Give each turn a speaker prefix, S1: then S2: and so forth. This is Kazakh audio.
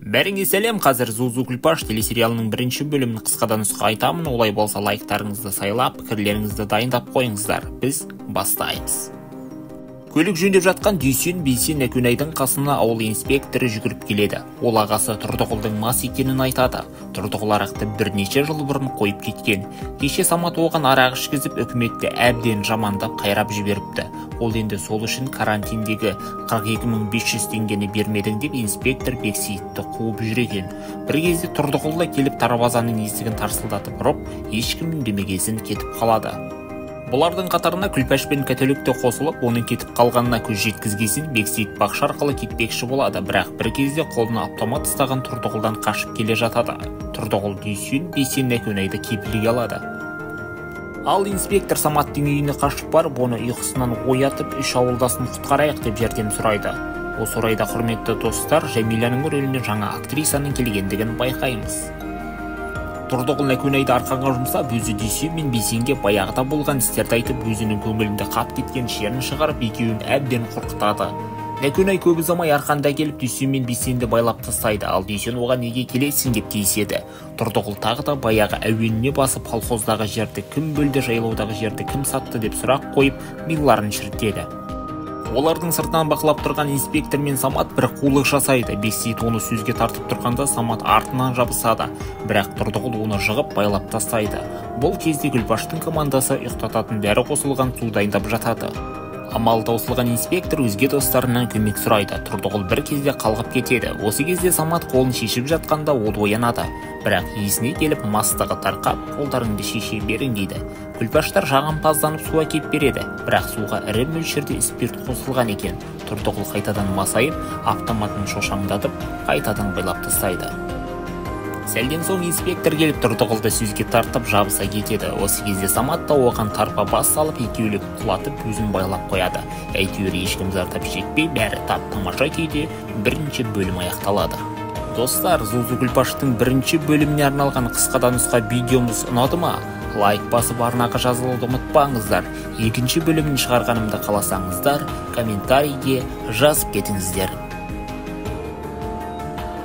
S1: Бәріңе сәлем, қазір Зузу Күлпаш телесериалының бірінші бөлімін қысқадан нұсқа айтамын. Олай болса лайктарыңызды сайлап, пікірлеріңізді дайындап қойыңыздар. Біз бастаймыз. Көлік жөндеп жатқан Дүйсен Бейсен Нәкөнайдың қасына ауыл инспекторы жүгіріп келеді. Ол ағасы Тұрдықұлдың мас екенін айтады. Тұрдықұл арақты бірнеше жыл бұрын қойып кеткен. Кеше Самат оған арақ ішкізіп үкіметті әбден жамандап қайрап жіберіпті. Ол енді сол үшін карантиндегі 42.500 теңгені бермедің деп инспектор Бексейітті қуып жүр екен. Бір кезде Тұрдықұлда келіп дарбазаның есігін тарсылдатып ұрып, ешкім үндемегесін кетіп қалады. Бұлардың қатарына Күлпаш пен Кәтөлік қосылып, оның кетіп қалғанына көз жеткізгесін Бексейіт бақша арқылы кетпекші болады, бірақ бір кезде қолына автомат ұстаған Тұрдықұлдан қашып келе жатады. Тұрдықұл Дүйсен Бейсен Нәкөнайды кепілге алады. Ал инспектор Саматтың үйіне қашып барып, оны ұйқысынан оятып, үш ауылдасын құтқарайық деп жәрдем сұрайды. Осы орайда құрметті достар, Жәмиланың рөліне жаңа актрисаның келгендігін байқаймыз. Тұрдықұл Нәкөнайды арқанға жұмсап, өзі Дүйсен мен Бейсенге баяғыда болған істерді айтып, өзінің көңілінде қап кеткен шерін шығарып, екеуін әбден қорқытады. Нәкөнай көп ұзамай арқанда келіп Дүйсен мен Бейсенді байлап тастайды, ал Дүйсен оған неге келесің деп тиіседі. Тұрдықұл тағы да баяғы әуеніне басып, колхоздағы жерді кім бөлді, жайлаудағы жерді кім сатты деп сұрақ қойып, миларын шірітеді. Олардың сыртынан бақылап тұрған инспектор мен Самат бір қулық жасайды. Бексейіт оны сөзге тартып тұрғанда Самат артынан жабысады, бірақ Тұрдықұл оны жығып байлап тастайды. Бұл кезде Күлпаштың командасы ұйықтататын дәрі қосылған су дайындап жатады. Амалы таусылған инспектор өзге достарынан көмек сұрайды. Тұрдықұл бір кезде қалғып кетеді. Осы кезде Самат қолын шешіп жатқанда ол оянады. Бірақ есіне келіп мастығы тарқап, қолдарыңды шеше берің дейді. Күлпаштар жағымпазданып су әкеп береді, бірақ суға ірі мөлшерде спирт қосылған екен. Тұрдықұл қайтадан масайып, автоматын шошаңдатып, қайтадан байлап тастайды. Сәлден соң инспектор келіп Тұрдықұлды сөзге тартып жабыса кетеді. Осы кезде Самат та оған тарпа бас салып, екеулік құлатып, өзін байлап қояды. Әйтеуір ешкім зардап шекпей, бәрі тап-тамаша күйде бірінші бөлім аяқталады. Достар, Зузу Күлпаштың бірінші бөліміне арналған қысқадан нұсқа видеомыз ұнады ма? Лайк басып арнаға жазылуды ұмытпаңыздар. Екінші бөлімін шығарғанымды қаласаңыздар, комментарийге жазып кетіңіздер.